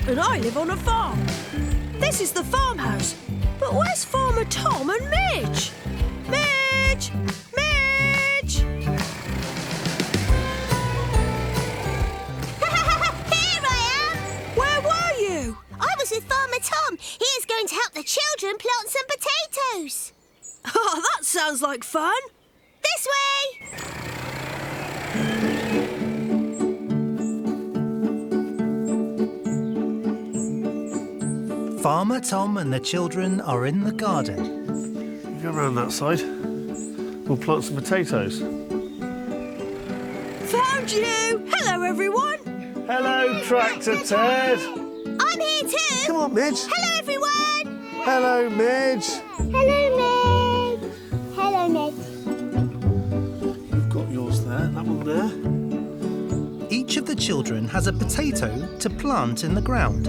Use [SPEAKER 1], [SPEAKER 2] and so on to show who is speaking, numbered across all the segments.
[SPEAKER 1] and I live on a farm. This is the farmhouse. But where's Farmer Tom and Midge? Midge! Midge!
[SPEAKER 2] Here I am!
[SPEAKER 1] Where were you?
[SPEAKER 2] I was with Farmer Tom. He is going to help the children plant some potatoes.
[SPEAKER 1] Oh, that sounds like fun.
[SPEAKER 2] This way!
[SPEAKER 3] Farmer Tom and the children are in the garden.
[SPEAKER 4] Go round that side. We'll plant some potatoes.
[SPEAKER 1] Found you! Hello, everyone!
[SPEAKER 4] Hello, Tractor Ted.
[SPEAKER 2] I'm here too.
[SPEAKER 4] Come on, Midge.
[SPEAKER 2] Hello, everyone.
[SPEAKER 4] Hello, Midge.
[SPEAKER 2] Hello, Midge. Hello, Midge.
[SPEAKER 4] You've got yours there, that one there.
[SPEAKER 3] Each of the children has a potato to plant in the ground.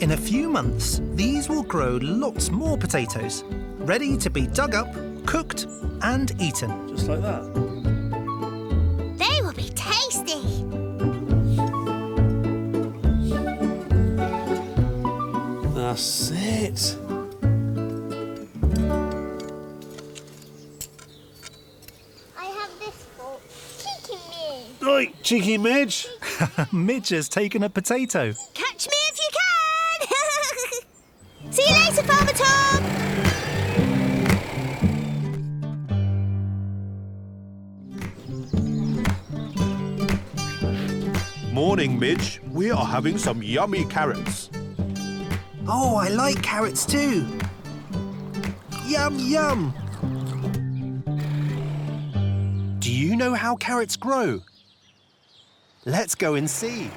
[SPEAKER 3] In a few months, these will grow lots more potatoes, ready to be dug up, cooked and eaten.
[SPEAKER 4] Just like that.
[SPEAKER 2] They will be tasty.
[SPEAKER 4] That's it.
[SPEAKER 2] I have this for cheeky me.
[SPEAKER 4] Right, cheeky Midge.
[SPEAKER 3] Midge has taken a potato.
[SPEAKER 2] Catch me if you can. See you later, Farmer Tom.
[SPEAKER 5] Morning, Midge. We are having some yummy carrots.
[SPEAKER 3] Oh, I like carrots too. Yum, yum. Do you know how carrots grow? Let's go and see.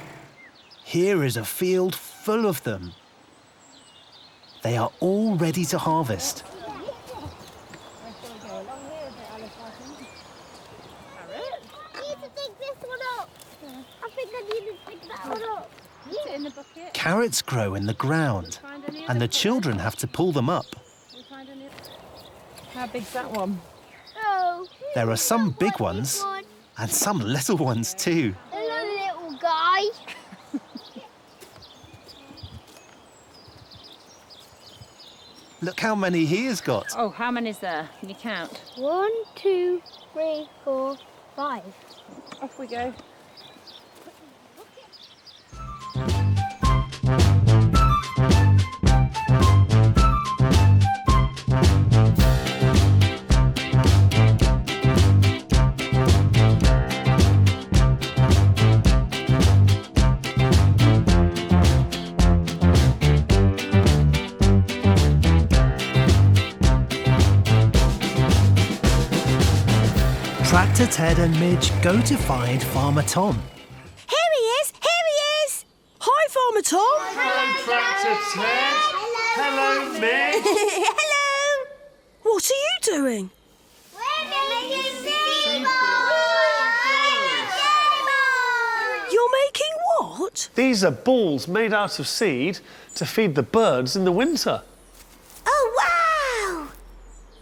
[SPEAKER 3] Here is a field full of them. They are all ready to harvest.
[SPEAKER 2] I need to dig this one up. I think I need to dig that one up.
[SPEAKER 6] Put it in the bucket.
[SPEAKER 3] Carrots grow in the ground, and the children have to pull them up.
[SPEAKER 6] How big's that one?
[SPEAKER 2] Oh.
[SPEAKER 3] There are some big ones and some little ones too.
[SPEAKER 2] Hello, little guy.
[SPEAKER 3] Look how many he has got.
[SPEAKER 6] Oh, how many is there? Can you count?
[SPEAKER 2] 1, 2, 3, 4, 5.
[SPEAKER 6] Off we go.
[SPEAKER 3] Tractor Ted and Midge go to find Farmer Tom.
[SPEAKER 2] Here he is. Here he is.
[SPEAKER 1] Hi, Farmer Tom.
[SPEAKER 4] Hello, Tractor Ted. Hello, Midge.
[SPEAKER 2] Hello.
[SPEAKER 1] What are you doing?
[SPEAKER 2] We're making seed
[SPEAKER 1] You're making what?
[SPEAKER 4] These are balls made out of seed to feed the birds in the winter.
[SPEAKER 2] Oh, wow.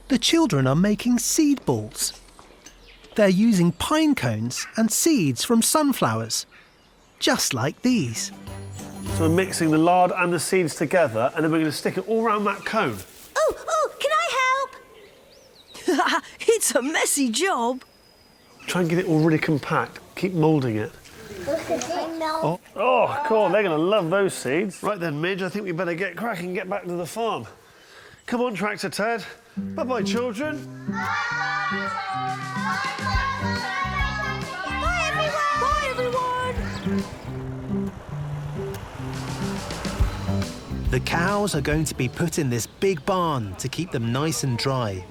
[SPEAKER 3] The children are making seed balls. They're using pine cones and seeds from sunflowers, just like these.
[SPEAKER 4] So we're mixing the lard and the seeds together, and then we're going to stick it all around that cone.
[SPEAKER 2] Oh, can I help?
[SPEAKER 1] It's a messy job.
[SPEAKER 4] Try and get it all really compact. Keep moulding it. Oh, cool. They're going to love those seeds. Right then, Midge, I think we better get cracking and get back to the farm. Come on, Tractor Ted. Bye-bye, children.
[SPEAKER 2] Bye, everyone.
[SPEAKER 1] Bye, everyone.
[SPEAKER 3] The cows are going to be put in this big barn to keep them nice and dry.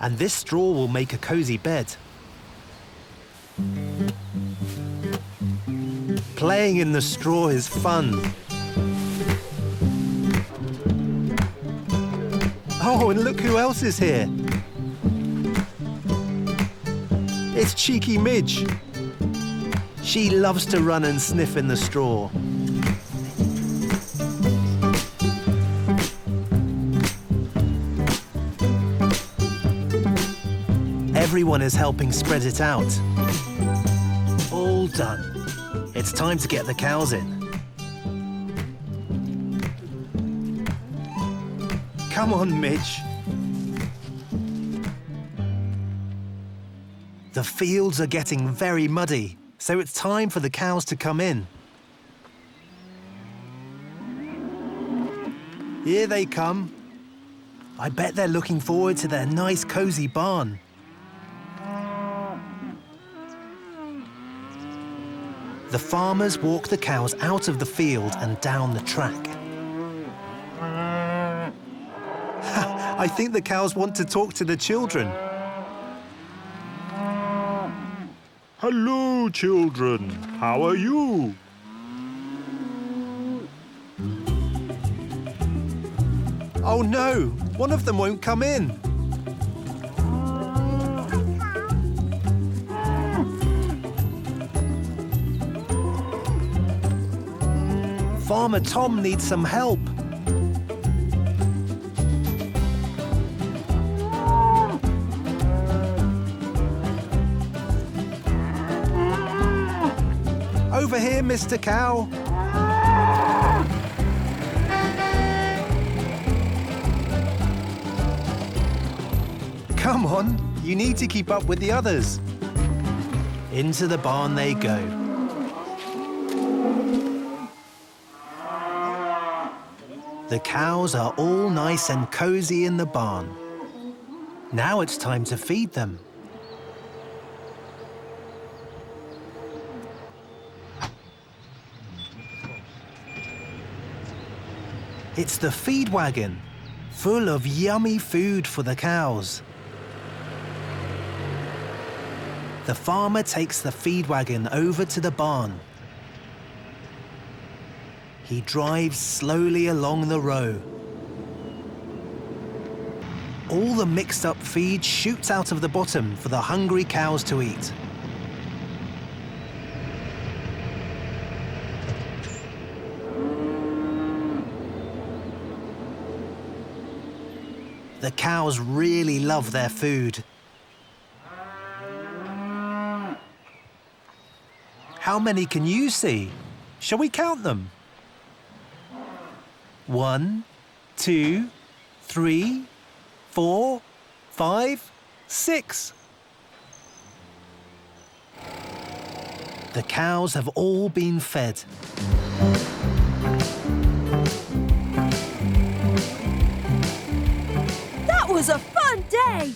[SPEAKER 3] And this straw will make a cozy bed. Playing in the straw is fun. Oh, and look who else is here. It's cheeky Midge. She loves to run and sniff in the straw. Everyone is helping spread it out. All done. It's time to get the cows in. Come on, Midge. The fields are getting very muddy, so it's time for the cows to come in. Here they come. I bet they're looking forward to their nice, cosy barn. The farmers walk the cows out of the field and down the track. I think the cows want to talk to the children.
[SPEAKER 5] Hello, children. How are you?
[SPEAKER 3] Oh no, one of them won't come in. Farmer Tom needs some help. Over here, Mr. Cow. Come on, you need to keep up with the others. Into the barn they go. The cows are all nice and cozy in the barn. Now it's time to feed them. It's the feed wagon, full of yummy food for the cows. The farmer takes the feed wagon over to the barn. He drives slowly along the row. All the mixed-up feed shoots out of the bottom for the hungry cows to eat. The cows really love their food. How many can you see? Shall we count them? 1, 2, 3, 4, 5, 6. The cows have all been fed.
[SPEAKER 1] That was a fun day!